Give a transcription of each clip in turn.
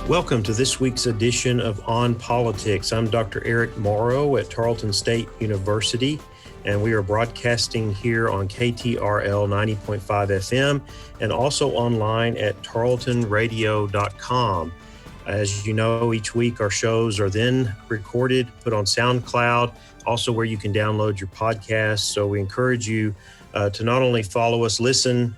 Welcome to this week's edition of On Politics. I'm Dr. Eric Morrow at Tarleton State University, and we are broadcasting here on KTRL 90.5 FM and also online at tarletonradio.com. As you know, each week our shows are then recorded, put on SoundCloud, also where you can download your podcasts. So we encourage you to not only follow us, listen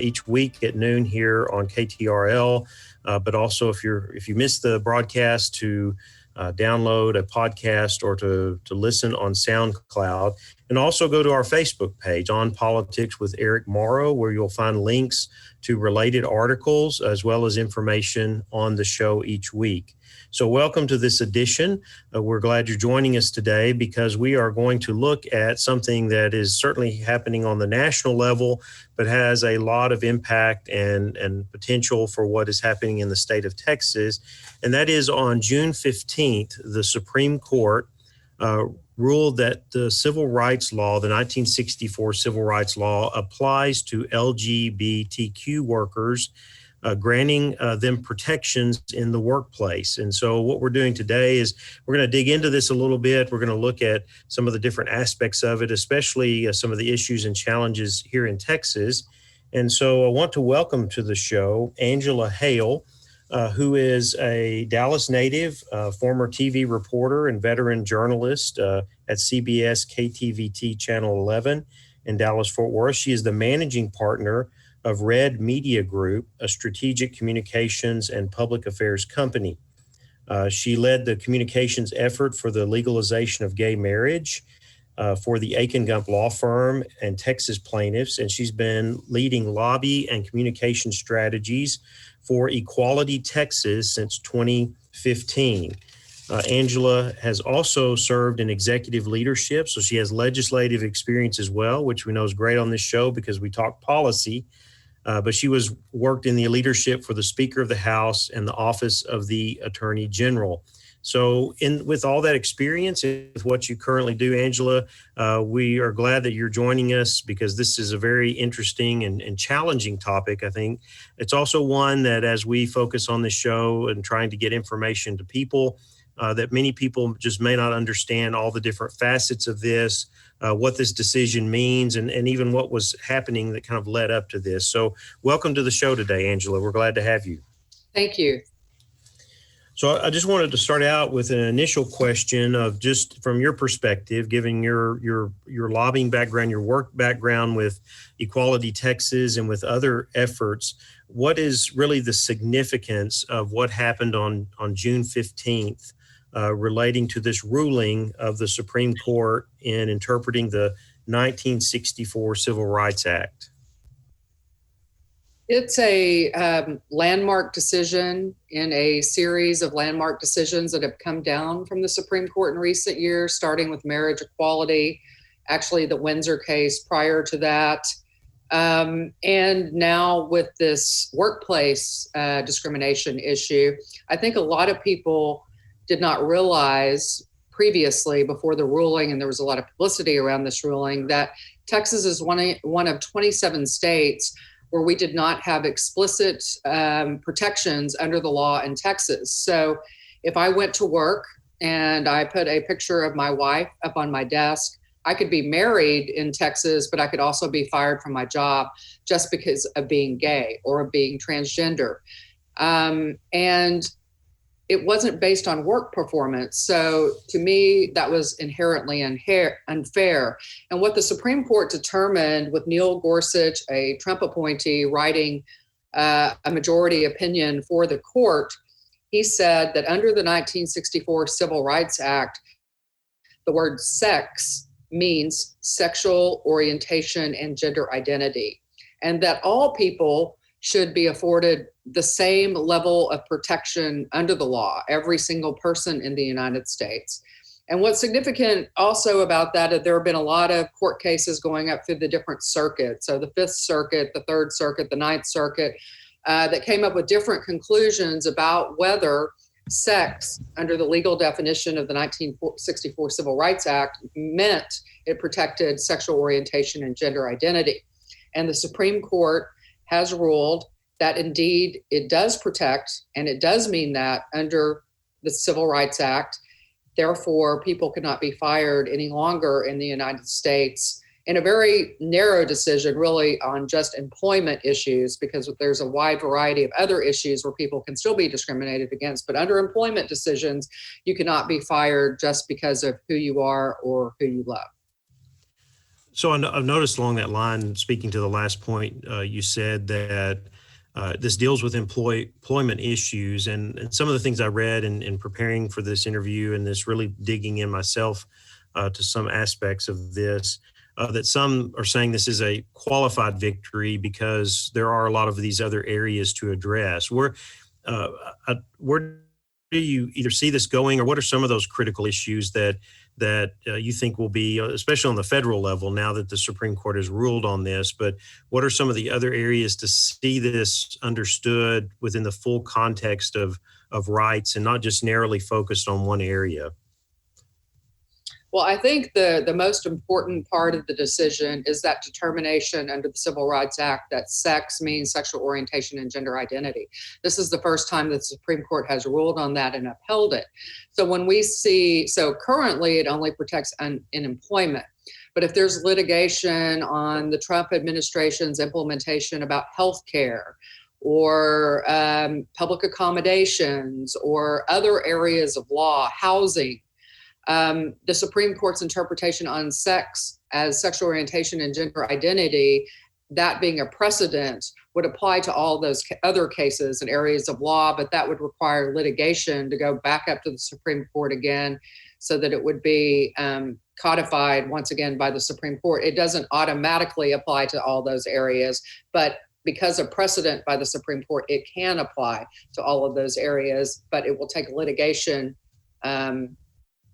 each week at noon here on KTRL, but also if you miss the broadcast, to download a podcast or to listen on SoundCloud. And also go to our Facebook page, On Politics with Eric Morrow, where you'll find links to related articles as well as information on the show each week. So welcome to this edition. We're glad you're joining us today because we are going to look at something that is certainly happening on the national level, but has a lot of impact and potential for what is happening in the state of Texas. And that is on June 15th, the Supreme Court ruled that the civil rights law, the 1964 civil rights law, applies to LGBTQ workers, granting them protections in the workplace. And so what we're doing today is we're going to dig into this a little bit. We're going to look at some of the different aspects of it, especially some of the issues and challenges here in Texas. And so I want to welcome to the show Angela Hale, who is a Dallas native, former TV reporter and veteran journalist at CBS KTVT Channel 11 in Dallas-Fort Worth. She is the managing partner of Red Media Group, a strategic communications and public affairs company. She led the communications effort for the legalization of gay marriage for the Aiken Gump law firm and Texas plaintiffs, and she's been leading lobby and communication strategies for Equality Texas since 2015. Angela has also served in executive leadership, so she has legislative experience as well, which we know is great on this show because we talk policy. But she worked in the leadership for the Speaker of the House and the Office of the Attorney General. So with all that experience, with what you currently do, Angela, we are glad that you're joining us because this is a very interesting and challenging topic. I think it's also one that as we focus on this show and trying to get information to people, that many people just may not understand all the different facets of this, what this decision means, and even what was happening that kind of led up to this. So welcome to the show today, Angela. We're glad to have you. Thank you. So I just wanted to start out with an initial question of just from your perspective, given your lobbying background, your work background with Equality Texas and with other efforts, what is really the significance of what happened on June 15th relating to this ruling of the Supreme Court in interpreting the 1964 Civil Rights Act? It's a landmark decision in a series of landmark decisions that have come down from the Supreme Court in recent years, starting with marriage equality, actually the Windsor case prior to that, and now with this workplace discrimination issue. I think a lot of people did not realize previously, before the ruling, and there was a lot of publicity around this ruling, that Texas is one of 27 states where we did not have explicit protections under the law in Texas. So if I went to work and I put a picture of my wife up on my desk, I could be married in Texas, but I could also be fired from my job just because of being gay or of being transgender. And it wasn't based on work performance. So to me, that was inherently unfair. And what the Supreme Court determined with Neil Gorsuch, a Trump appointee, writing a majority opinion for the court, he said that under the 1964 Civil Rights Act, the word sex means sexual orientation and gender identity, and that all people should be afforded the same level of protection under the law, every single person in the United States. And what's significant also about that is there have been a lot of court cases going up through the different circuits. So the Fifth Circuit, the Third Circuit, the Ninth Circuit, that came up with different conclusions about whether sex, under the legal definition of the 1964 Civil Rights Act, meant it protected sexual orientation and gender identity. And the Supreme Court has ruled that indeed it does protect, and it does mean that under the Civil Rights Act, therefore people cannot be fired any longer in the United States in a very narrow decision, really on just employment issues, because there's a wide variety of other issues where people can still be discriminated against. But under employment decisions, you cannot be fired just because of who you are or who you love. So I've noticed along that line, speaking to the last point, you said that this deals with employment issues, and some of the things I read in preparing for this interview and this really digging in myself to some aspects of this, that some are saying this is a qualified victory because there are a lot of these other areas to address. Where do you either see this going, or what are some of those critical issues that you think will be, especially on the federal level, now that the Supreme Court has ruled on this, but what are some of the other areas to see this understood within the full context of rights and not just narrowly focused on one area? Well, I think the most important part of the decision is that determination under the Civil Rights Act that sex means sexual orientation and gender identity. This is the first time that the Supreme Court has ruled on that and upheld it. So when we see, so currently it only protects in employment, but if there's litigation on the Trump administration's implementation about healthcare or public accommodations or other areas of law, housing, the Supreme Court's interpretation on sex as sexual orientation and gender identity, that being a precedent, would apply to all those other cases and areas of law, but that would require litigation to go back up to the Supreme Court again so that it would be codified once again by the Supreme Court. It doesn't automatically apply to all those areas, but because of precedent by the Supreme Court, it can apply to all of those areas, but it will take litigation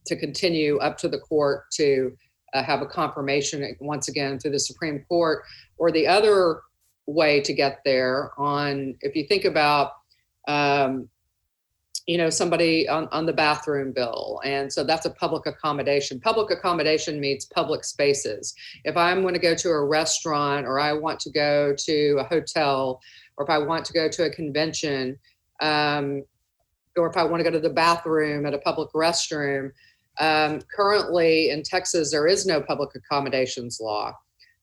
to continue up to the court to have a confirmation once again through the Supreme Court. Or the other way to get there on, if you think about, somebody on the bathroom bill. And so that's a public accommodation. Public accommodation means public spaces. If I'm going to go to a restaurant, or I want to go to a hotel, or if I want to go to a convention, or if I want to go to the bathroom at a public restroom, currently in Texas, there is no public accommodations law.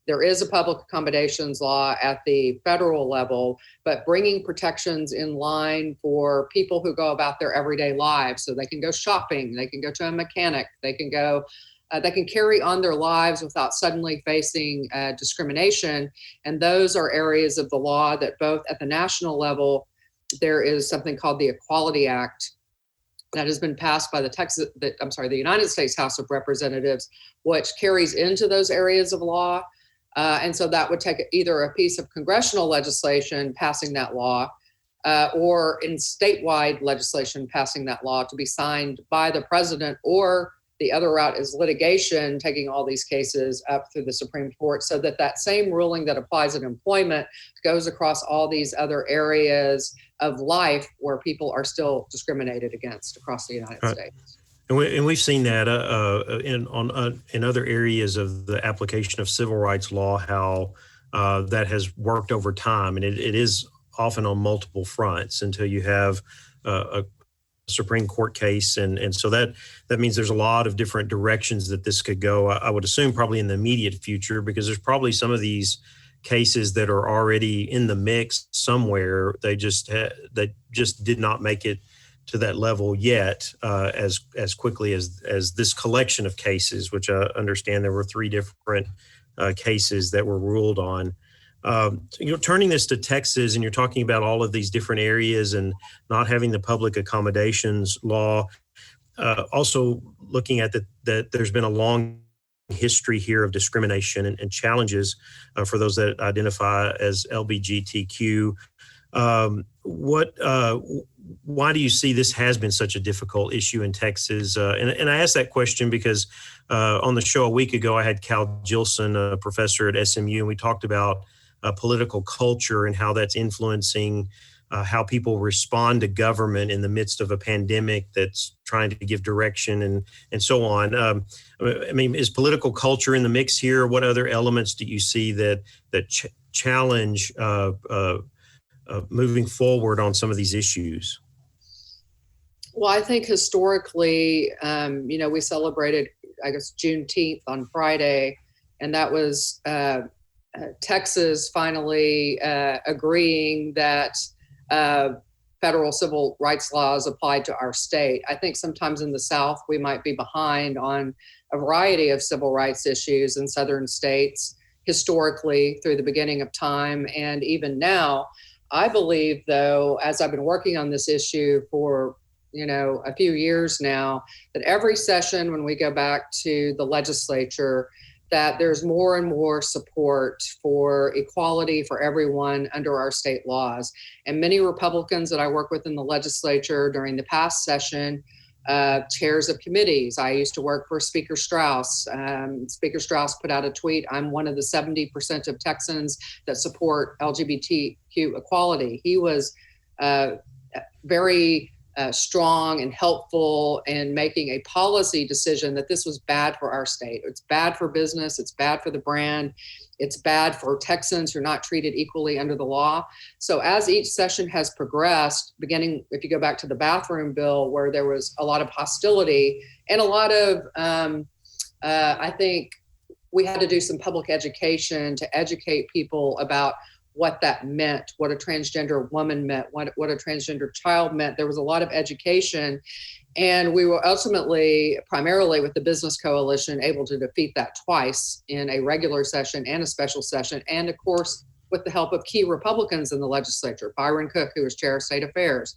There is a public accommodations law at the federal level, but bringing protections in line for people who go about their everyday lives, so they can go shopping, they can go to a mechanic, they can go, they can carry on their lives without suddenly facing discrimination. And those are areas of the law that both at the national level, there is something called the Equality Act that has been passed by the United States House of Representatives, which carries into those areas of law. And so that would take either a piece of congressional legislation passing that law, or in statewide legislation passing that law to be signed by the president, or the other route is litigation, taking all these cases up through the Supreme Court, so that same ruling that applies in employment goes across all these other areas of life where people are still discriminated against across the United States. And we've seen that in other areas of the application of civil rights law, how that has worked over time, and it is often on multiple fronts until you have a Supreme Court case, and so that means there's a lot of different directions that this could go. I would assume probably in the immediate future, because there's probably some of these cases that are already in the mix somewhere. They just did not make it to that level yet, as quickly as this collection of cases, which I understand there were 3 different cases that were ruled on. Turning this to Texas, and you're talking about all of these different areas and not having the public accommodations law. Also looking at that there's been a long history here of discrimination and challenges for those that identify as LGBTQ. Why do you see this has been such a difficult issue in Texas? And I asked that question because on the show a week ago, I had Cal Gilson, a professor at SMU, and we talked about political culture and how that's influencing how people respond to government in the midst of a pandemic that's trying to give direction and so on. I mean, is political culture in the mix here? What other elements do you see that challenge moving forward on some of these issues? Well, I think historically, we celebrated, I guess, Juneteenth on Friday, and that was Texas finally agreeing that federal civil rights laws applied to our state. I think sometimes in the South, we might be behind on a variety of civil rights issues in southern states historically through the beginning of time and even now. I believe, though, as I've been working on this issue for a few years now, that every session when we go back to the legislature, that there's more and more support for equality for everyone under our state laws. And many Republicans that I work with in the legislature during the past session, chairs of committees. I used to work for Speaker Strauss. Speaker Strauss put out a tweet, I'm one of the 70% of Texans that support LGBTQ equality. He was very strong and helpful in making a policy decision that this was bad for our state. It's bad for business. It's bad for the brand. It's bad for Texans who are not treated equally under the law. So as each session has progressed, beginning, if you go back to the bathroom bill, where there was a lot of hostility and a lot of, I think we had to do some public education to educate people about what that meant, what a transgender woman meant, what a transgender child meant. There was a lot of education, and we were ultimately, primarily with the Business Coalition, able to defeat that twice in a regular session and a special session, and of course, with the help of key Republicans in the legislature, Byron Cook, who was chair of State Affairs,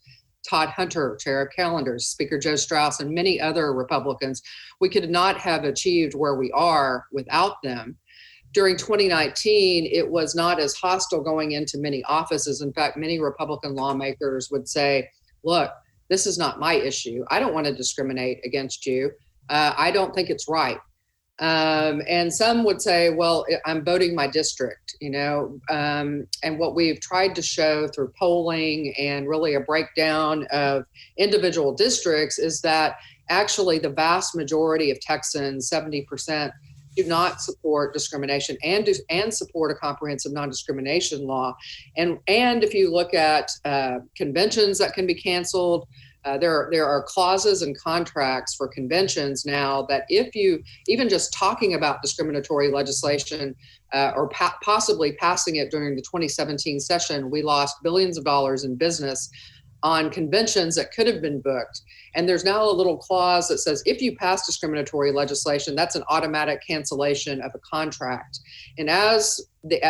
Todd Hunter, chair of Calendars, Speaker Joe Strauss, and many other Republicans. We could not have achieved where we are without them. During 2019, it was not as hostile going into many offices. In fact, many Republican lawmakers would say, look, this is not my issue. I don't want to discriminate against you. I don't think it's right. And some would say, well, I'm voting my district, and what we've tried to show through polling and really a breakdown of individual districts is that actually the vast majority of Texans, 70%, do not support discrimination and support a comprehensive non-discrimination law. And if you look at conventions that can be canceled, there are clauses and contracts for conventions now that if you, even just talking about discriminatory legislation or possibly passing it during the 2017 session, we lost billions of dollars in business on conventions that could have been booked. And there's now a little clause that says if you pass discriminatory legislation, that's an automatic cancellation of a contract. And as the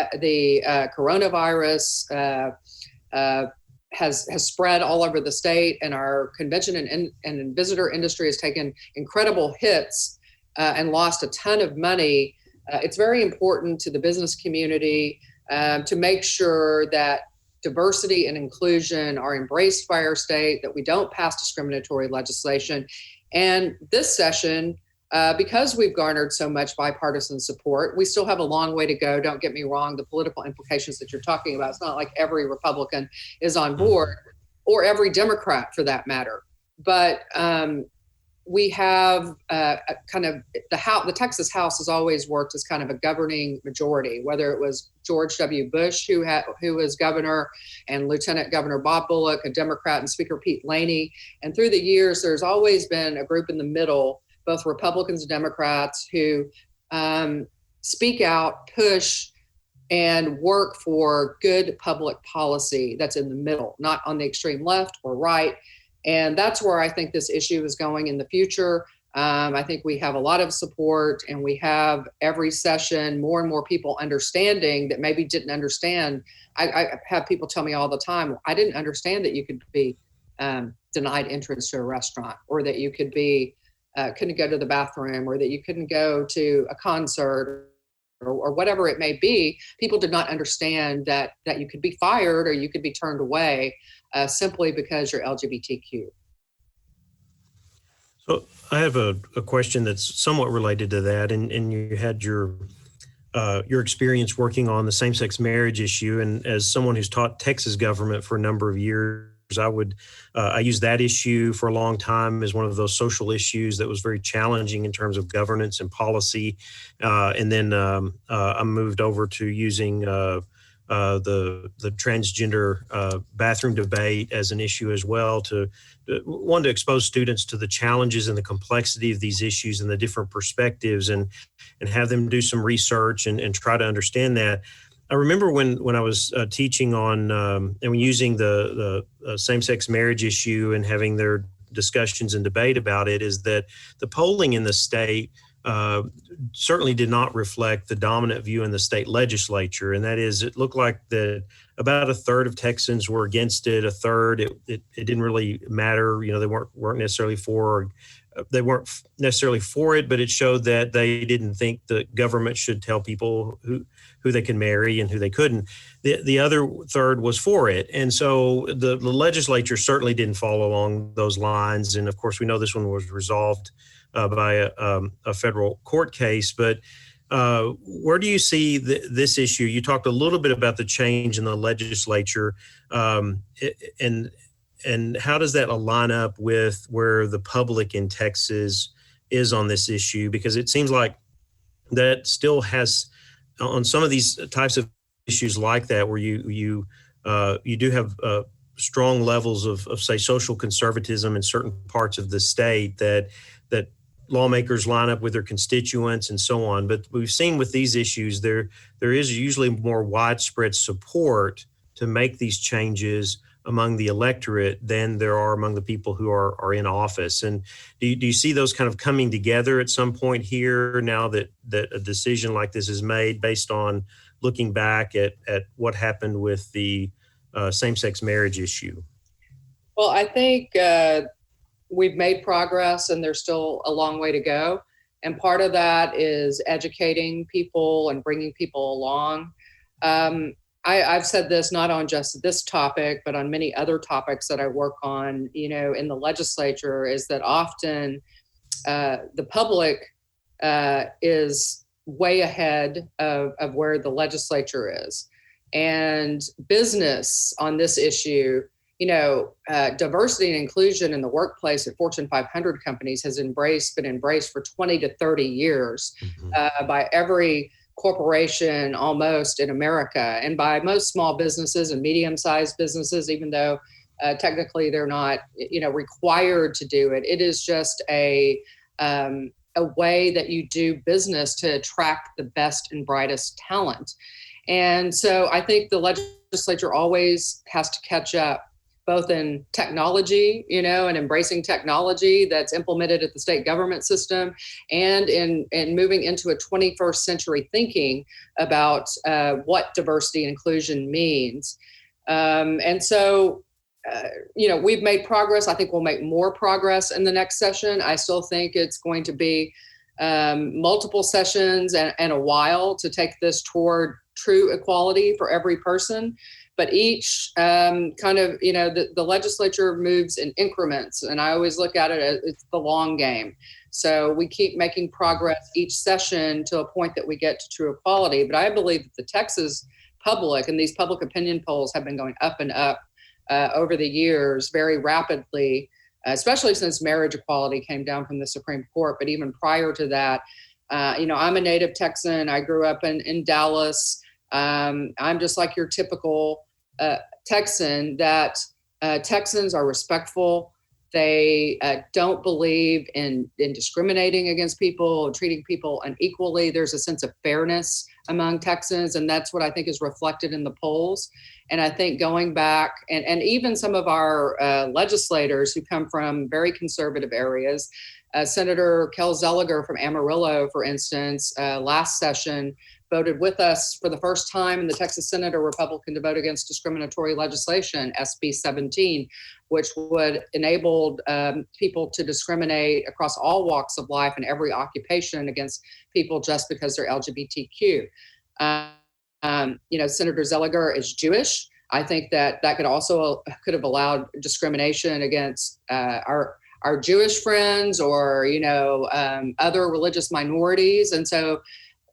coronavirus has spread all over the state, and our convention and visitor industry has taken incredible hits and lost a ton of money, it's very important to the business community to make sure that diversity and inclusion are embraced by our state, that we don't pass discriminatory legislation. And this session, because we've garnered so much bipartisan support, we still have a long way to go. Don't get me wrong, the political implications that you're talking about, it's not like every Republican is on board, or every Democrat for that matter. But we have the Texas House has always worked as kind of a governing majority, whether it was George W. Bush, who was governor, and Lieutenant Governor Bob Bullock, a Democrat, and Speaker Pete Laney. And through the years, there's always been a group in the middle, both Republicans and Democrats, who speak out, push, and work for good public policy that's in the middle, not on the extreme left or right. And that's where I think this issue is going in the future. I think we have a lot of support, and we have every session more and more people understanding that maybe didn't understand. I have people tell me all the time, I didn't understand that you could be denied entrance to a restaurant, or that you could be couldn't go to the bathroom, or that you couldn't go to a concert, or whatever it may be. People did not understand that you could be fired or you could be turned away simply because you're LGBTQ. So I have a question that's somewhat related to that, and you had your experience working on the same-sex marriage issue, and as someone who's taught Texas government for a number of years, I used that issue for a long time as one of those social issues that was very challenging in terms of governance and policy. And then I moved over to using the transgender bathroom debate as an issue as well, to expose students to the challenges and the complexity of these issues and the different perspectives, and have them do some research and try to understand that. I remember when I was teaching on and using the same-sex marriage issue and having their discussions and debate about it, is that the polling in the state certainly did not reflect the dominant view in the state legislature. And that is, it looked like that about a third of Texans were against it. A third, it didn't really matter. They weren't necessarily for, they weren't necessarily for it, but it showed that they didn't think the government should tell people who they can marry and who they couldn't. The other third was for it. And so the legislature certainly didn't follow along those lines. And of course, we know this one was resolved by a federal court case. But where do you see this issue? You talked a little bit about the change in the legislature, and how does that align up with where the public in Texas is on this issue? Because it seems like that still has, on some of these types of issues like that, where you do have strong levels of say social conservatism in certain parts of the state, that lawmakers line up with their constituents and so on. But we've seen with these issues, there is usually more widespread support to make these changes among the electorate than there are among the people who are in office. And do you see those kind of coming together at some point here, now that a decision like this is made based on looking back at what happened with the same-sex marriage issue? Well, I think we've made progress, and there's still a long way to go. And part of that is educating people and bringing people along. I've said this not on just this topic, but on many other topics that I work on, in the legislature, is that often the public is way ahead of where the legislature is. And business on this issue, diversity and inclusion in the workplace at Fortune 500 companies has been embraced for 20 to 30 years by every corporation almost in America, and by most small businesses and medium-sized businesses, even though technically they're not, required to do it. It is just a way that you do business to attract the best and brightest talent. And so I think the legislature always has to catch up, both in technology, and embracing technology that's implemented at the state government system, and in moving into a 21st century thinking about what diversity and inclusion means. And so, we've made progress. I think we'll make more progress in the next session. I still think it's going to be multiple sessions and a while to take this toward true equality for every person. But each the legislature moves in increments, and I always look at it as it's the long game. So we keep making progress each session to a point that we get to true equality. But I believe that the Texas public, and these public opinion polls have been going up and up over the years very rapidly, especially since marriage equality came down from the Supreme Court. But even prior to that, I'm a native Texan. I grew up in Dallas. I'm just like your typical Texan, that Texans are respectful. They don't believe in discriminating against people, treating people unequally. There's a sense of fairness among Texans, and that's what I think is reflected in the polls. And I think going back, and even some of our legislators who come from very conservative areas, Senator Kel Zeliger from Amarillo, for instance, last session voted with us for the first time in the Texas Senate, a Republican, to vote against discriminatory legislation, SB 17, which would enable people to discriminate across all walks of life and every occupation against people just because they're LGBTQ. Senator Zeliger is Jewish. I think that could have allowed discrimination against our Jewish friends or other religious minorities, and so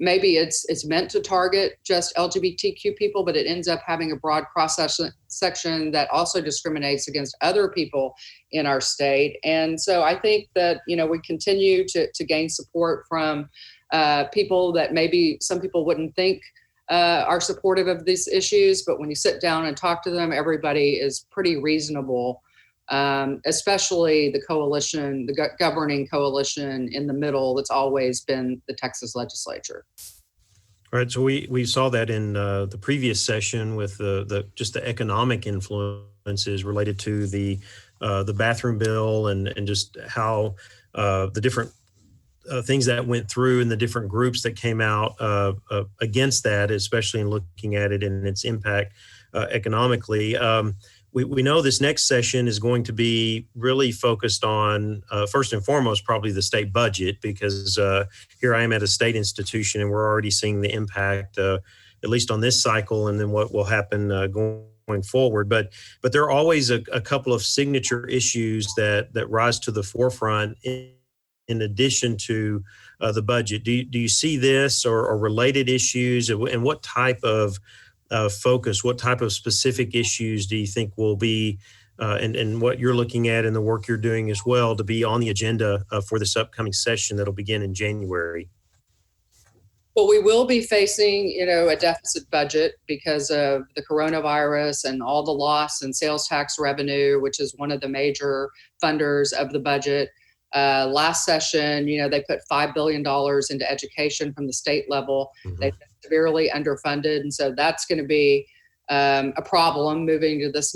maybe it's meant to target just LGBTQ people, but it ends up having a broad cross-section that also discriminates against other people in our state. And so I think that, we continue to gain support from people that maybe some people wouldn't think are supportive of these issues, but when you sit down and talk to them, everybody is pretty reasonable, especially the coalition, the governing coalition in the middle that's always been the Texas legislature. All right, so we saw that in the previous session with just the economic influences related to the bathroom bill and just how the different things that went through and the different groups that came out against that, especially in looking at it and its impact economically. We know this next session is going to be really focused on, first and foremost, probably the state budget, because here I am at a state institution and we're already seeing the impact, at least on this cycle, and then what will happen going forward. But there are always a couple of signature issues that rise to the forefront in addition to the budget. Do you see this or related issues, and what type of focus, what type of specific issues do you think will be, and what you're looking at in the work you're doing as well, to be on the agenda for this upcoming session that'll begin in January? Well, we will be facing, a deficit budget because of the coronavirus and all the loss in sales tax revenue, which is one of the major funders of the budget. Last session, they put $5 billion into education from the state level. Mm-hmm. They've been severely underfunded, and so that's going to be a problem moving to this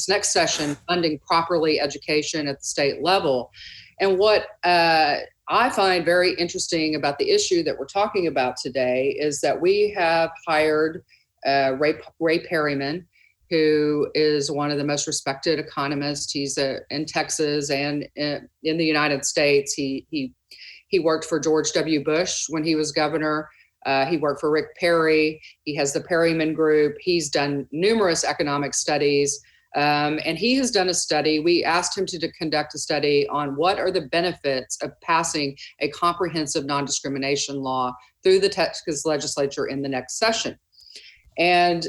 next session, funding properly education at the state level. And what I find very interesting about the issue that we're talking about today is that we have hired Ray Perryman, who is one of the most respected economists. He's in Texas and in the United States. He worked for George W. Bush when he was governor. He worked for Rick Perry. He has the Perryman Group. He's done numerous economic studies. And he has done a study. We asked him to conduct a study on what are the benefits of passing a comprehensive non-discrimination law through the Texas legislature in the next session. And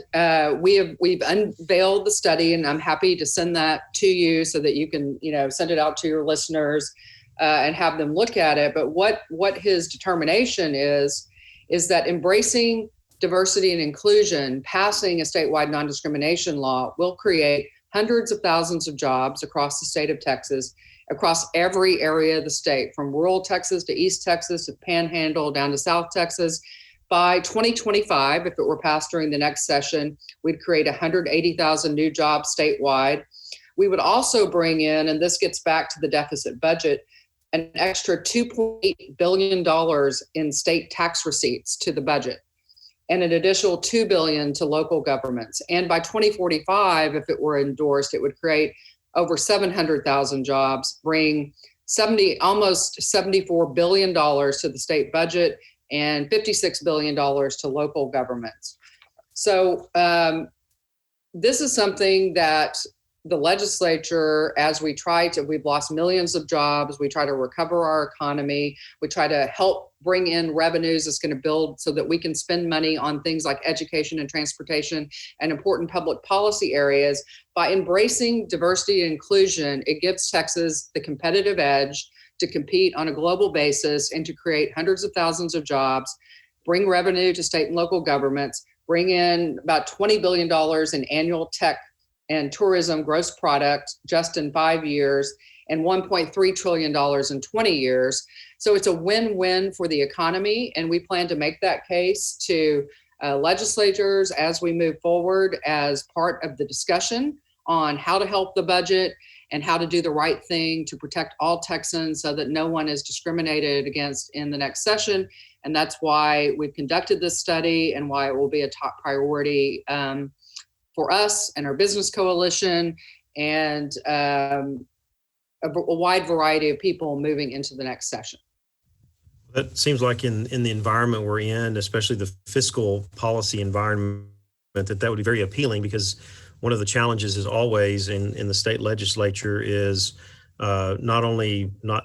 we've unveiled the study, and I'm happy to send that to you so that you can, send it out to your listeners and have them look at it. But what his determination is that embracing diversity and inclusion, passing a statewide non-discrimination law, will create hundreds of thousands of jobs across the state of Texas, across every area of the state, from rural Texas to East Texas to Panhandle down to South Texas. By 2025, if it were passed during the next session, we'd create 180,000 new jobs statewide. We would also bring in, and this gets back to the deficit budget, an extra $2.8 billion in state tax receipts to the budget, and an additional $2 billion to local governments. And by 2045, if it were endorsed, it would create over 700,000 jobs, bring almost $74 billion to the state budget, and $56 billion to local governments. So this is something that the legislature, as we've lost millions of jobs, we try to recover our economy, we try to help bring in revenues that's going to build so that we can spend money on things like education and transportation and important public policy areas. By embracing diversity and inclusion, it gives Texas the competitive edge to compete on a global basis and to create hundreds of thousands of jobs, bring revenue to state and local governments, bring in about $20 billion in annual tech and tourism gross product just in 5 years, and $1.3 trillion in 20 years. So it's a win-win for the economy, and we plan to make that case to legislators as we move forward as part of the discussion on how to help the budget and how to do the right thing to protect all Texans so that no one is discriminated against in the next session. And that's why we've conducted this study and why it will be a top priority for us and our business coalition and a wide variety of people moving into the next session. That seems like in the environment we're in, especially the fiscal policy environment, that would be very appealing, because one of the challenges is always in the state legislature is not only not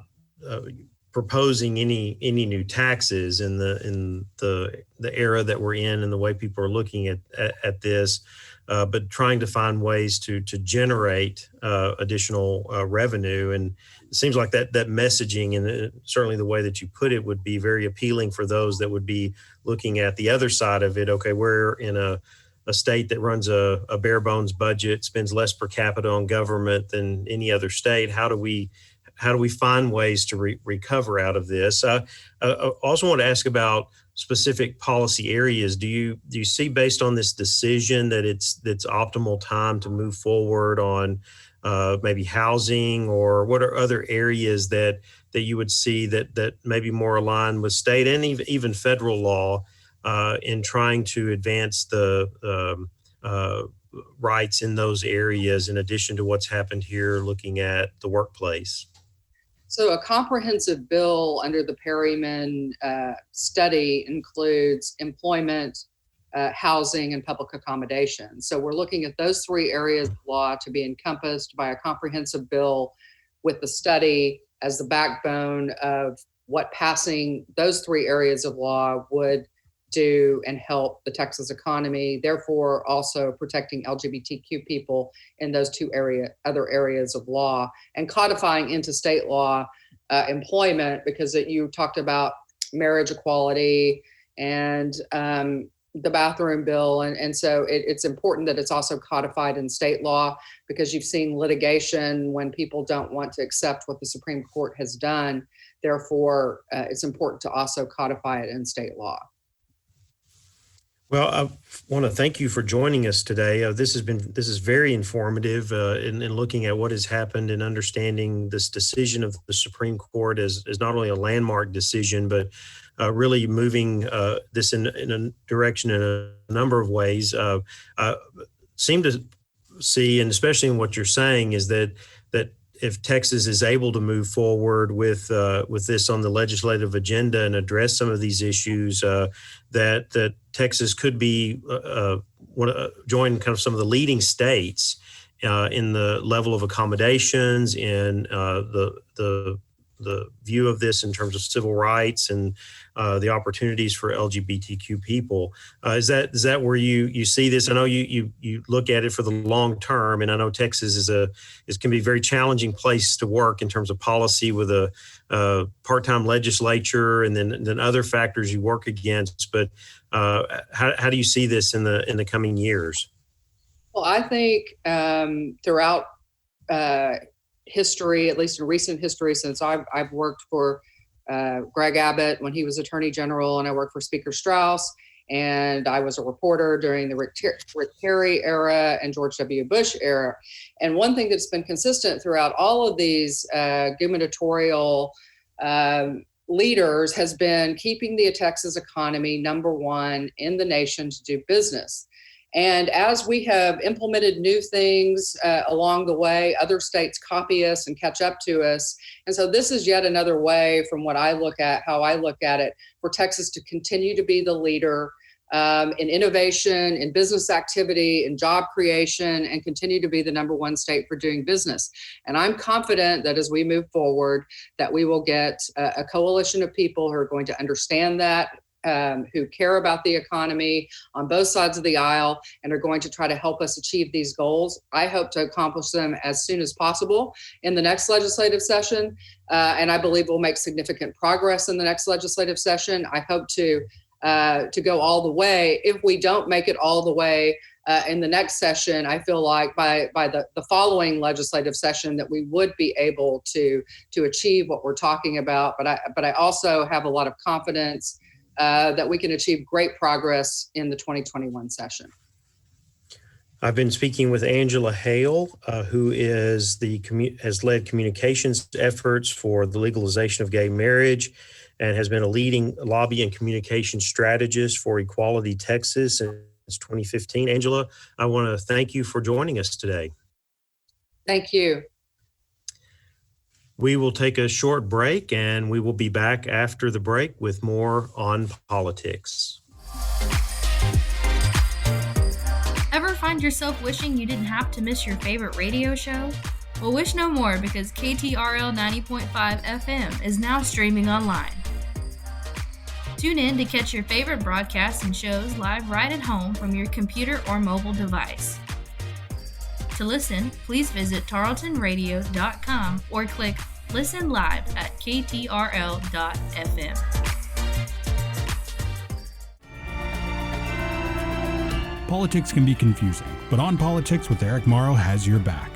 proposing any new taxes in the era that we're in and the way people are looking at this, but trying to find ways to generate additional revenue. And it seems like that messaging, and certainly the way that you put it, would be very appealing for those that would be looking at the other side of it. Okay, we're in a state that runs a bare bones budget, spends less per capita on government than any other state. How do we find ways to recover out of this? I also want to ask about specific policy areas. Do you see, based on this decision, that it's optimal time to move forward on maybe housing, or what are other areas that you would see that may be more aligned with state and even federal law in trying to advance the rights in those areas, in addition to what's happened here looking at the workplace? So a comprehensive bill under the Perryman study includes employment, housing, and public accommodation. So we're looking at those three areas of law to be encompassed by a comprehensive bill, with the study as the backbone of what passing those three areas of law would do and help the Texas economy, therefore also protecting LGBTQ people in those other areas of law, and codifying into state law employment, because you talked about marriage equality and the bathroom bill. And so it's important that it's also codified in state law, because you've seen litigation when people don't want to accept what the Supreme Court has done. Therefore, it's important to also codify it in state law. Well, I want to thank you for joining us today. This is very informative in looking at what has happened and understanding this decision of the Supreme Court as not only a landmark decision, but really moving this in a direction in a number of ways. Seem to see, and especially in what you're saying, is that if Texas is able to move forward with this on the legislative agenda and address some of these issues, that Texas could be join kind of some of the leading states in the level of accommodations, in the view of this in terms of civil rights and the opportunities for LGBTQ people. Is that where you see this? I know you look at it for the long term, and I know Texas can be a very challenging place to work in terms of policy, with a part-time legislature and then other factors you work against. But how do you see this in the coming years? Well, I think throughout history, at least in recent history, since I've worked for Greg Abbott when he was Attorney General, and I worked for Speaker Strauss, and I was a reporter during the Rick Perry era and George W. Bush era. And one thing that's been consistent throughout all of these gubernatorial leaders has been keeping the Texas economy number one in the nation to do business. And as we have implemented new things along the way, other states copy us and catch up to us. And so this is yet another way, from how I look at it, for Texas to continue to be the leader in innovation, in business activity, in job creation, and continue to be the number one state for doing business. And I'm confident that as we move forward, that we will get a coalition of people who are going to understand that, who care about the economy on both sides of the aisle, and are going to try to help us achieve these goals. I hope to accomplish them as soon as possible in the next legislative session, and I believe we'll make significant progress in the next legislative session. I hope to go all the way. If we don't make it all the way in the next session, I feel like by the following legislative session that we would be able to achieve what we're talking about. But I also have a lot of confidence that we can achieve great progress in the 2021 session. I've been speaking with Angela Hale, who has led communications efforts for the legalization of gay marriage, and has been a leading lobby and communication strategist for Equality Texas since 2015. Angela, I want to thank you for joining us today. Thank you. We will take a short break, and we will be back after the break with more on politics. Ever find yourself wishing you didn't have to miss your favorite radio show? Well, wish no more because KTRL 90.5 FM is now streaming online. Tune in to catch your favorite broadcasts and shows live right at home from your computer or mobile device. To listen, please visit tarletonradio.com or click Listen Live at ktrl.fm. Politics can be confusing, but On Politics with Eric Morrow has your back.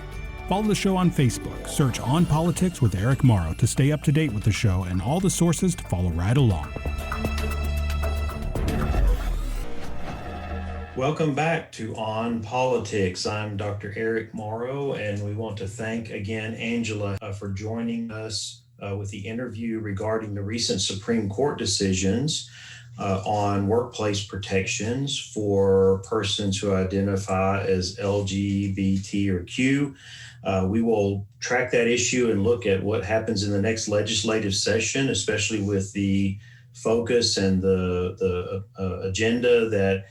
Follow the show on Facebook. Search On Politics with Eric Morrow to stay up to date with the show and all the sources to follow right along. Welcome back to On Politics. I'm Dr. Eric Morrow, and we want to thank again Angela for joining us with the interview regarding the recent Supreme Court decisions on workplace protections for persons who identify as LGBT or Q. We will track that issue and look at what happens in the next legislative session, especially with the focus and the agenda that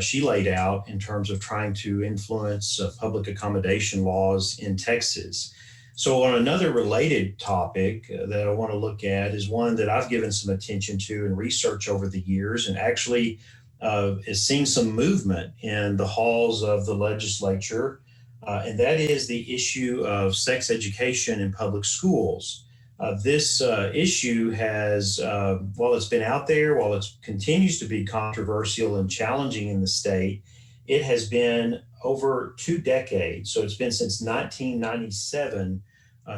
she laid out in terms of trying to influence public accommodation laws in Texas. So on another related topic that I want to look at is one that I've given some attention to and research over the years, and actually has seen some movement in the halls of the legislature, and that is the issue of sex education in public schools. This issue has, while it's been out there, while it continues to be controversial and challenging in the state, it has been over 2 decades. So it's been since 1997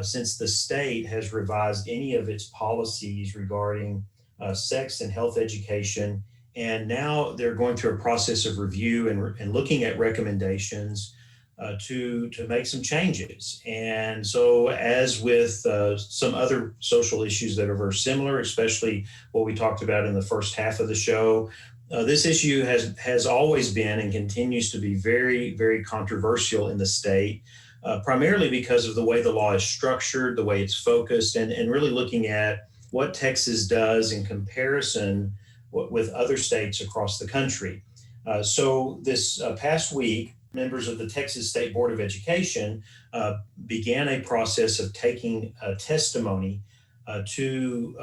since the state has revised any of its policies regarding sex and health education. And now they're going through a process of review and looking at recommendations to make some changes. And so as with some other social issues that are very similar, especially what we talked about in the first half of the show, this issue has always been and continues to be very, very controversial in the state, primarily because of the way the law is structured, the way it's focused, and really looking at what Texas does in comparison with other states across the country. So this past week, members of the Texas State Board of Education began a process of taking testimony to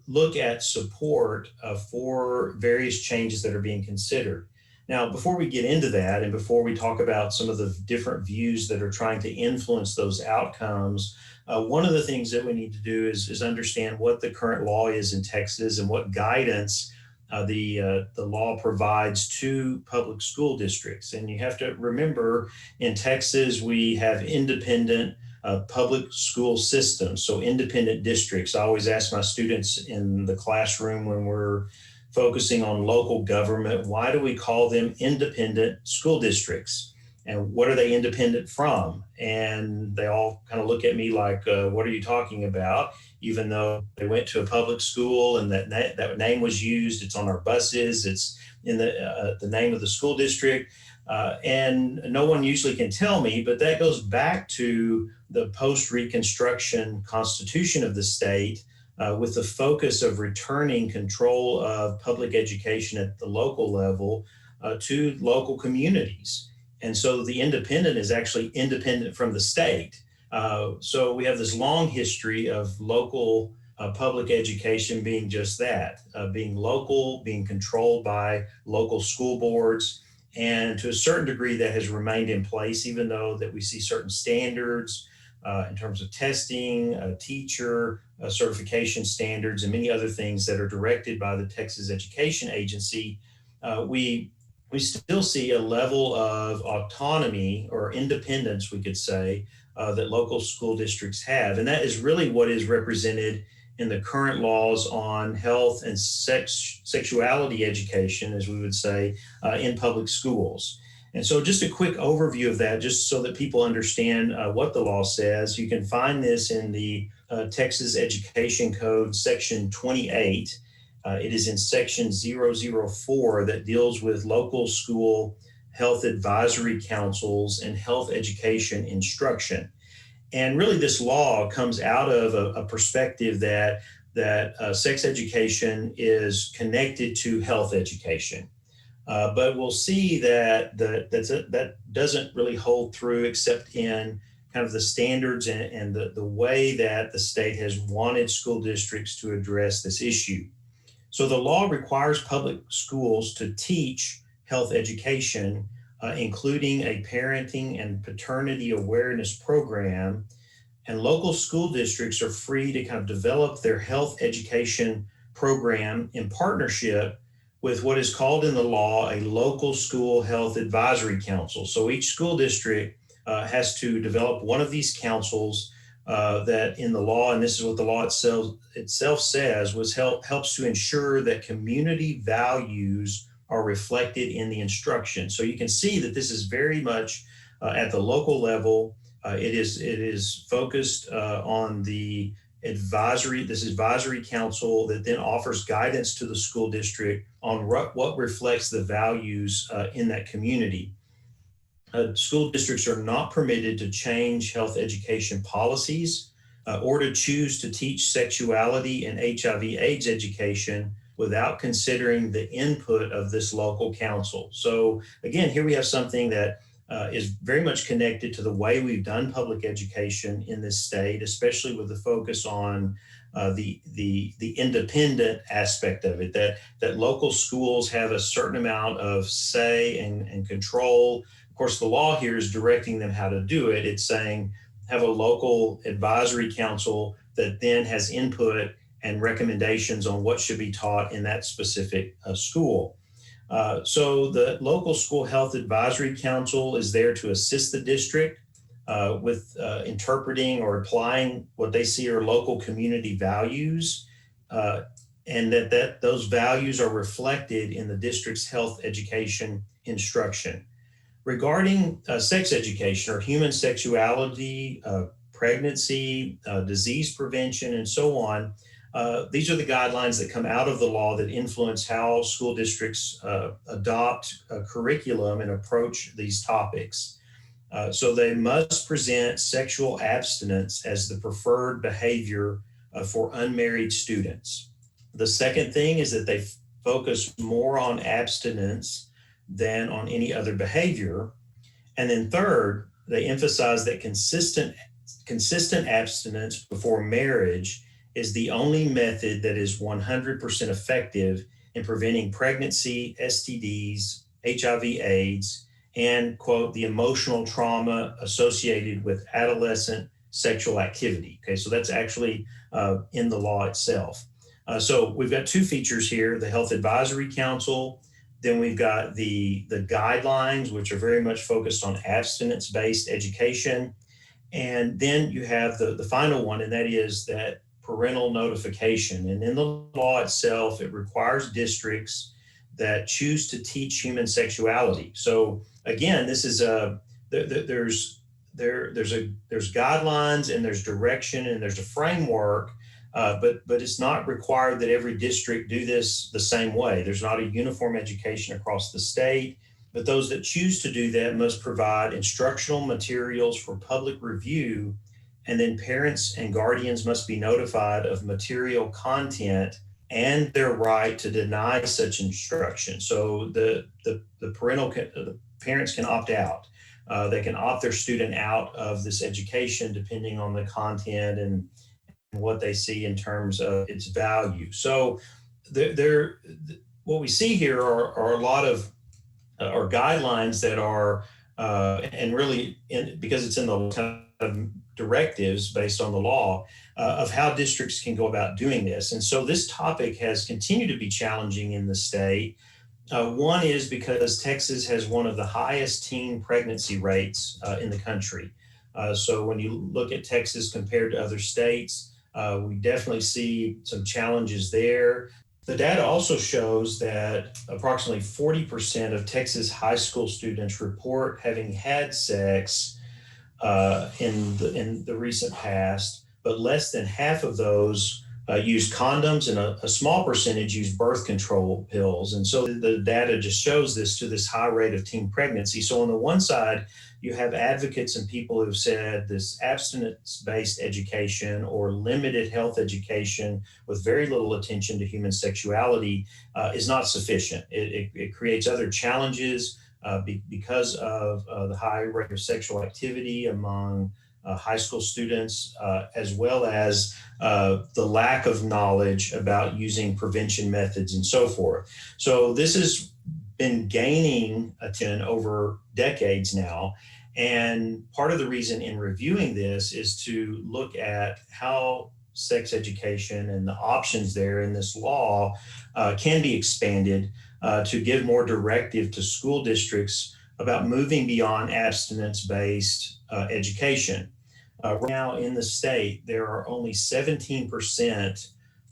look at support for various changes that are being considered. Now, before we get into that and before we talk about some of the different views that are trying to influence those outcomes, one of the things that we need to do is understand what the current law is in Texas and what guidance the law provides to public school districts. And you have to remember, in Texas, we have independent public school systems, so independent districts. I always ask my students in the classroom when we're focusing on local government, why do we call them independent school districts? And what are they independent from? And they all kind of look at me like, what are you talking about? Even though they went to a public school and that name was used, it's on our buses, it's in the name of the school district. And no one usually can tell me, but that goes back to the post-Reconstruction Constitution of the state, with the focus of returning control of public education at the local level to local communities. And so the independent is actually independent from the state. So we have this long history of local public education being just that, being local, being controlled by local school boards. And to a certain degree that has remained in place, even though that we see certain standards in terms of testing, teacher certification standards, and many other things that are directed by the Texas Education Agency, we still see a level of autonomy or independence, we could say, that local school districts have. And that is really what is represented in the current laws on health and sexuality education, as we would say, in public schools. And so just a quick overview of that, just so that people understand what the law says. You can find this in the Texas Education Code, Section 28. It is in Section 004 that deals with local school health advisory councils and health education instruction. And really this law comes out of a perspective that sex education is connected to health education. But we'll see that that doesn't really hold through except in kind of the standards and the way that the state has wanted school districts to address this issue. So the law requires public schools to teach health education, including a parenting and paternity awareness program. And local school districts are free to kind of develop their health education program in partnership with what is called in the law a local school health advisory council. So each school district has to develop one of these councils that in the law, and this is what the law itself says, helps to ensure that community values are reflected in the instruction. So you can see that this is very much at the local level. It is focused on the advisory council that then offers guidance to the school district on what reflects the values in that community. School districts are not permitted to change health education policies or to choose to teach sexuality and HIV/AIDS education without considering the input of this local council. So again, here we have something that is very much connected to the way we've done public education in this state, especially with the focus on the independent aspect of it, that local schools have a certain amount of say and control. Of course, the law here is directing them how to do it. It's saying have a local advisory council that then has input and recommendations on what should be taught in that specific school. So the local school health advisory council is there to assist the district with interpreting or applying what they see are local community values, and that those values are reflected in the district's health education instruction. Regarding sex education or human sexuality, pregnancy, disease prevention, and so on, these are the guidelines that come out of the law that influence how school districts adopt a curriculum and approach these topics. So they must present sexual abstinence as the preferred behavior for unmarried students. The second thing is that they focus more on abstinence than on any other behavior. And then third, they emphasize that consistent abstinence before marriage is the only method that is 100% effective in preventing pregnancy, STDs, HIV/AIDS, and, quote, the emotional trauma associated with adolescent sexual activity. Okay, so that's actually in the law itself. So we've got two features here, the Health Advisory Council. Then we've got the guidelines, which are very much focused on abstinence-based education. And then you have the final one, and that is that parental notification. And in the law itself, it requires districts that choose to teach human sexuality. So again, this is there's guidelines and there's direction and there's a framework, but it's not required that every district do this the same way. There's not a uniform education across the state, but those that choose to do that must provide instructional materials for public review, and then parents and guardians must be notified of material content and their right to deny such instruction. So the parents can opt out. They can opt their student out of this education depending on the content and what they see in terms of its value. So what we see here are a lot of guidelines that are, and really because it's in the kind of directives based on the law of how districts can go about doing this. And so this topic has continued to be challenging in the state. One is because Texas has one of the highest teen pregnancy rates in the country. So when you look at Texas compared to other states, we definitely see some challenges there. The data also shows that approximately 40% of Texas high school students report having had sex in the recent past, but less than half of those used condoms, and a small percentage used birth control pills. And so the data just shows this high rate of teen pregnancy. So on the one side, you have advocates and people who've said this abstinence-based education or limited health education with very little attention to human sexuality is not sufficient. It creates other challenges because of the high rate of sexual activity among high school students, as well as the lack of knowledge about using prevention methods and so forth. So this has been gaining attention over decades now. And part of the reason in reviewing this is to look at how sex education and the options there in this law can be expanded to give more directive to school districts about moving beyond abstinence-based education. Right now in the state, there are only 17%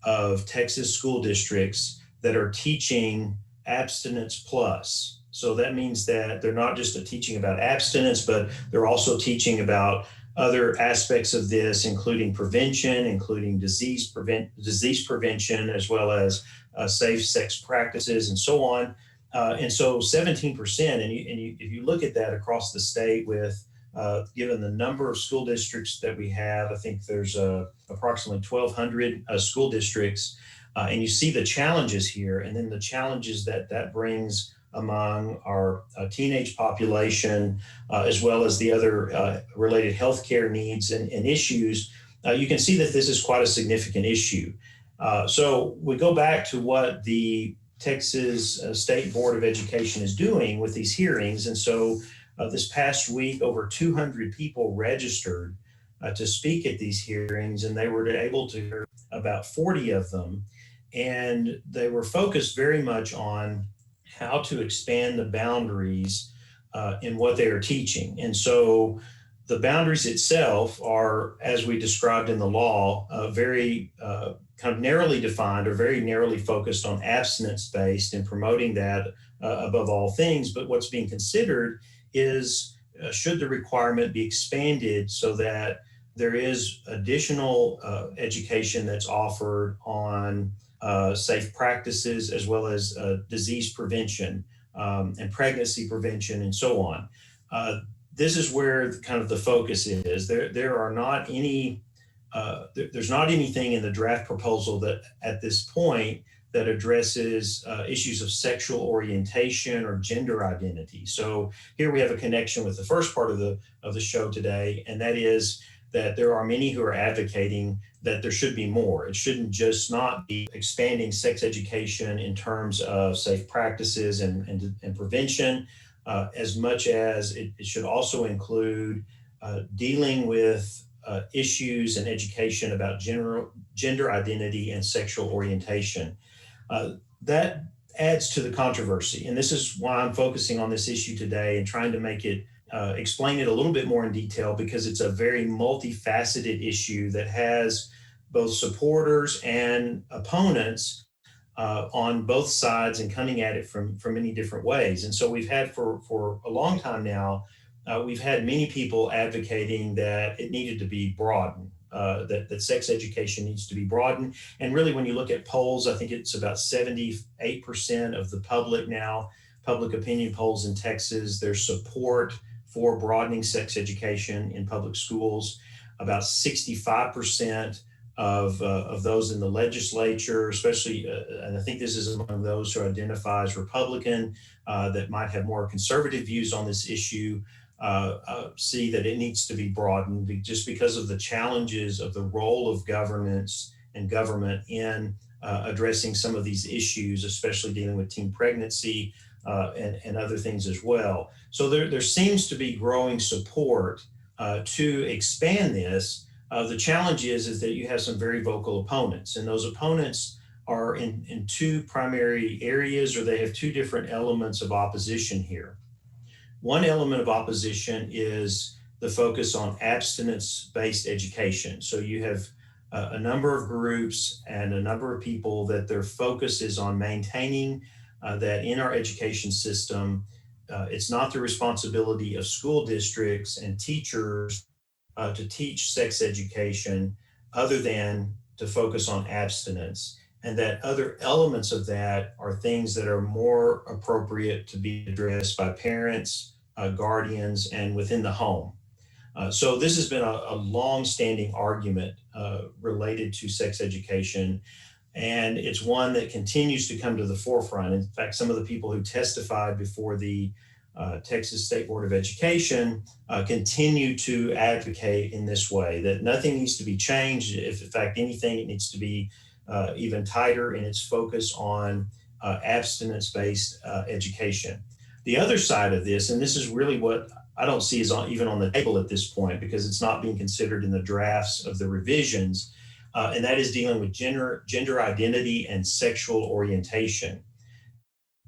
of Texas school districts that are teaching abstinence plus. So that means that they're not just teaching about abstinence, but they're also teaching about other aspects of this, including prevention, including disease prevention, as well as safe sex practices and so on. And so 17%, if you look at that across the state with, given the number of school districts that we have, I think there's approximately 1,200 school districts, and you see the challenges here, and then the challenges that brings among our teenage population, as well as the other related healthcare needs and issues, you can see that this is quite a significant issue. So we go back to what the Texas State Board of Education is doing with these hearings. And so this past week, over 200 people registered to speak at these hearings, and they were able to hear about 40 of them. And they were focused very much on how to expand the boundaries in what they are teaching. And so the boundaries itself are, as we described in the law, very kind of narrowly defined or very narrowly focused on abstinence-based and promoting that above all things. But what's being considered is should the requirement be expanded so that there is additional education that's offered on safe practices, as well as disease prevention and pregnancy prevention and so on. This is where kind of the focus is. There are not any, there's not anything in the draft proposal that at this point that addresses issues of sexual orientation or gender identity. So here we have a connection with the first part of the show today, and that is that there are many who are advocating that there should be more. It shouldn't just not be expanding sex education in terms of safe practices and prevention, as much as it should also include dealing with issues and education about gender identity and sexual orientation. That adds to the controversy. And this is why I'm focusing on this issue today and trying to make it explain it a little bit more in detail, because it's a very multifaceted issue that has both supporters and opponents on both sides and coming at it from many different ways. And so we've had for a long time now, we've had many people advocating that it needed to be broadened, that sex education needs to be broadened. And really, when you look at polls, I think it's about 78% of the public now, public opinion polls in Texas, there's support for broadening sex education in public schools. About 65% of those in the legislature, especially, and I think this is among those who identify as Republican, that might have more conservative views on this issue, see that it needs to be broadened just because of the challenges of the role of governance and government in addressing some of these issues, especially dealing with teen pregnancy and other things as well. So there seems to be growing support to expand this. The challenge is that you have some very vocal opponents, and those opponents are in two primary areas, or they have two different elements of opposition here. One element of opposition is the focus on abstinence-based education. So you have a number of groups and a number of people that their focus is on maintaining that in our education system, it's not the responsibility of school districts and teachers to teach sex education other than to focus on abstinence, and that other elements of that are things that are more appropriate to be addressed by parents, guardians, and within the home. So this has been a long-standing argument related to sex education, and it's one that continues to come to the forefront. In fact, some of the people who testified before the Texas State Board of Education continue to advocate in this way, that nothing needs to be changed. If in fact anything, it needs to be even tighter in its focus on abstinence-based education. The other side of this, and this is really what I don't see is even on the table at this point because it's not being considered in the drafts of the revisions, and that is dealing with gender identity and sexual orientation.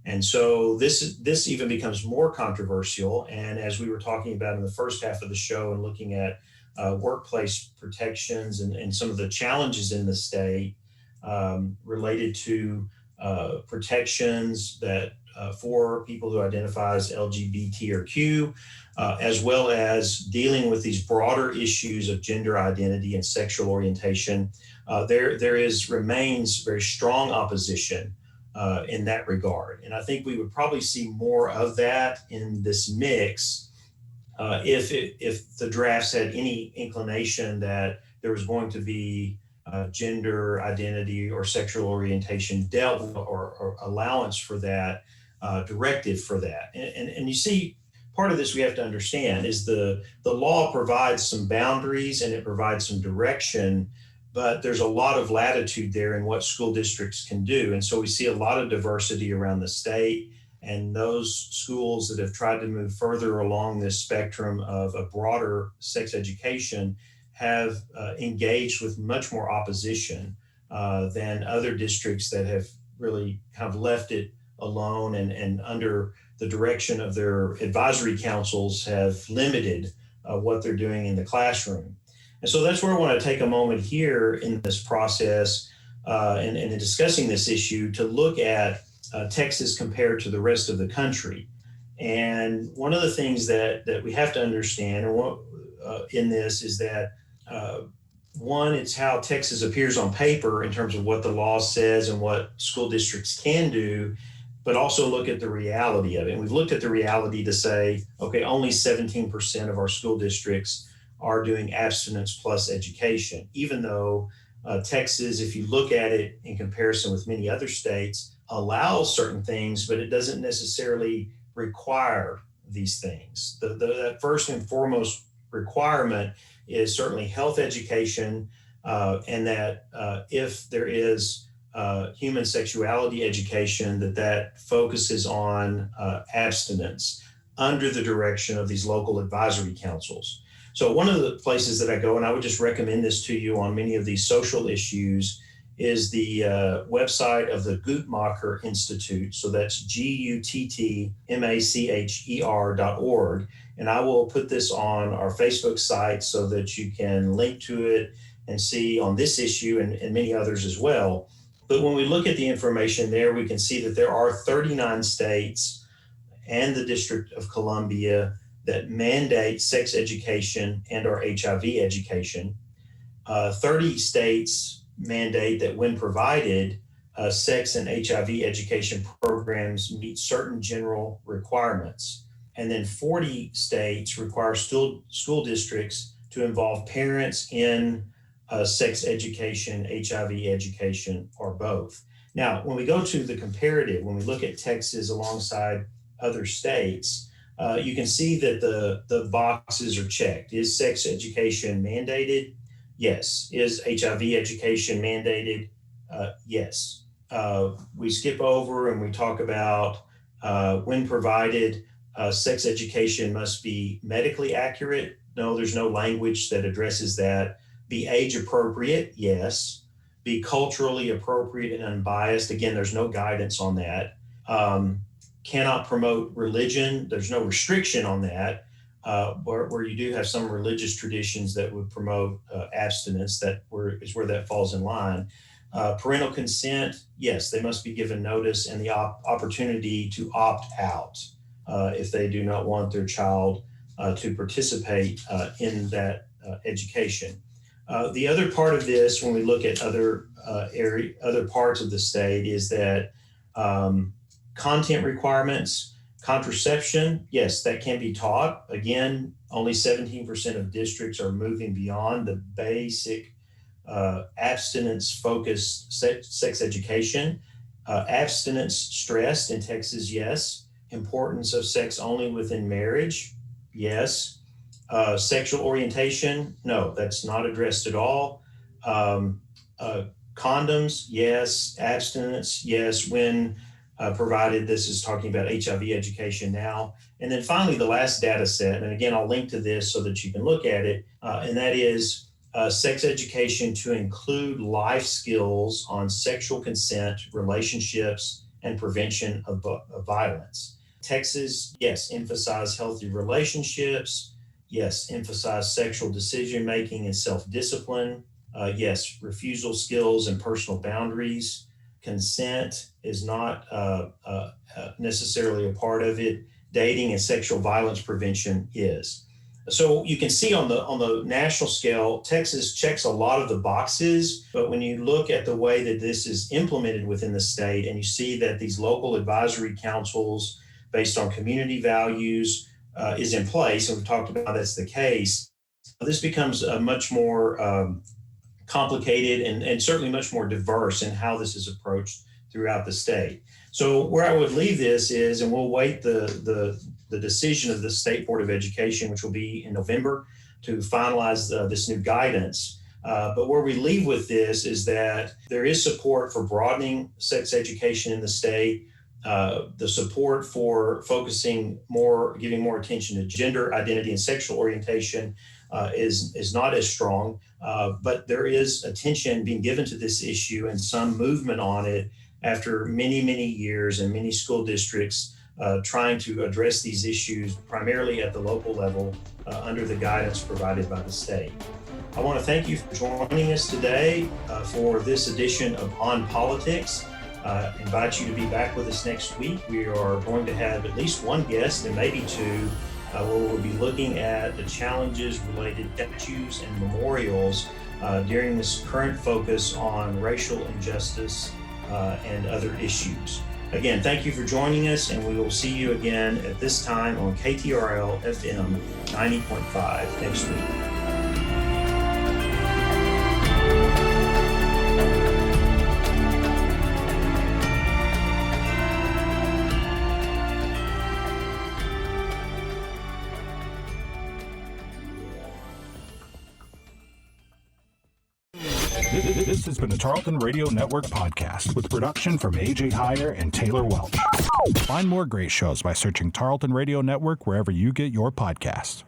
And so this even becomes more controversial. And as we were talking about in the first half of the show and looking at workplace protections and some of the challenges in the state related to protections that for people who identify as LGBTQ, as well as dealing with these broader issues of gender identity and sexual orientation, there remains very strong opposition in that regard. And I think we would probably see more of that in this mix if the drafts had any inclination that there was going to be gender identity or sexual orientation dealt with or allowance for that, directive for that. And you see, part of this we have to understand is the law provides some boundaries and it provides some direction, but there's a lot of latitude there in what school districts can do. And so we see a lot of diversity around the state, and those schools that have tried to move further along this spectrum of a broader sex education have engaged with much more opposition than other districts that have really kind of left it alone and under the direction of their advisory councils have limited what they're doing in the classroom. And so that's where I want to take a moment here in this process and in discussing this issue to look at Texas compared to the rest of the country. And one of the things that we have to understand in this is that one, it's how Texas appears on paper in terms of what the law says and what school districts can do, but also look at the reality of it. And we've looked at the reality to say, okay, only 17% of our school districts are doing abstinence plus education, even though Texas, if you look at it in comparison with many other states, allows certain things, but it doesn't necessarily require these things. The first and foremost requirement is certainly health education, and that if there is human sexuality education, that focuses on abstinence under the direction of these local advisory councils. So one of the places that I go, and I would just recommend this to you on many of these social issues, is the website of the Guttmacher Institute. So that's GUTTMACHER.org. And I will put this on our Facebook site so that you can link to it and see on this issue and many others as well. But when we look at the information there, we can see that there are 39 states and the District of Columbia that mandate sex education and or HIV education. 30 states mandate that when provided, sex and HIV education programs meet certain general requirements. And then 40 states require school districts to involve parents in sex education, HIV education, or both. Now, when we go to the comparative, when we look at Texas alongside other states, you can see that the boxes are checked. Is sex education mandated? Yes. Is HIV education mandated? Yes. We skip over and we talk about when provided, sex education must be medically accurate. No, there's no language that addresses that. Be age appropriate? Yes. Be culturally appropriate and unbiased? Again, there's no guidance on that. Cannot promote religion. There's no restriction on that, where you do have some religious traditions that would promote abstinence. Is where that falls in line. Parental consent, yes, they must be given notice and the opportunity to opt out if they do not want their child to participate in that education. The other part of this, when we look at other parts of the state, is that content requirements, contraception, yes, that can be taught. Again, only 17% of districts are moving beyond the basic abstinence-focused sex education. Abstinence stressed in Texas, yes. importance of sex only within marriage? Yes. Sexual orientation? No, that's not addressed at all. Condoms? Yes. Abstinence? Yes. When provided, this is talking about HIV education now. And then finally, the last data set, and again, I'll link to this so that you can look at it, and that is sex education to include life skills on sexual consent, relationships, and prevention of violence. Texas, yes, emphasize healthy relationships. Yes, emphasize sexual decision-making and self-discipline. Yes, refusal skills and personal boundaries. Consent is not necessarily a part of it. Dating and sexual violence prevention is. So you can see on the national scale, Texas checks a lot of the boxes, but when you look at the way that this is implemented within the state, and you see that these local advisory councils based on community values is in place, and we've talked about that's the case, this becomes a much more complicated and certainly much more diverse in how this is approached throughout the state. So where I would leave this is, and we'll wait the decision of the State Board of Education, which will be in November, to finalize this new guidance. But where we leave with this is that there is support for broadening sex education in the state. The support for focusing more, giving more attention to gender identity and sexual orientation is not as strong, but there is attention being given to this issue and some movement on it after many, many years and many school districts trying to address these issues primarily at the local level under the guidance provided by the state. I want to thank you for joining us today for this edition of On Politics. Invite you to be back with us next week. We are going to have at least one guest and maybe two where we'll be looking at the challenges related to statues and memorials during this current focus on racial injustice and other issues. Again, thank you for joining us, and we will see you again at this time on KTRL FM 90.5 next week. This has been a Tarleton Radio Network podcast with production from AJ Heyer and Taylor Welch. Find more great shows by searching Tarleton Radio Network wherever you get your podcasts.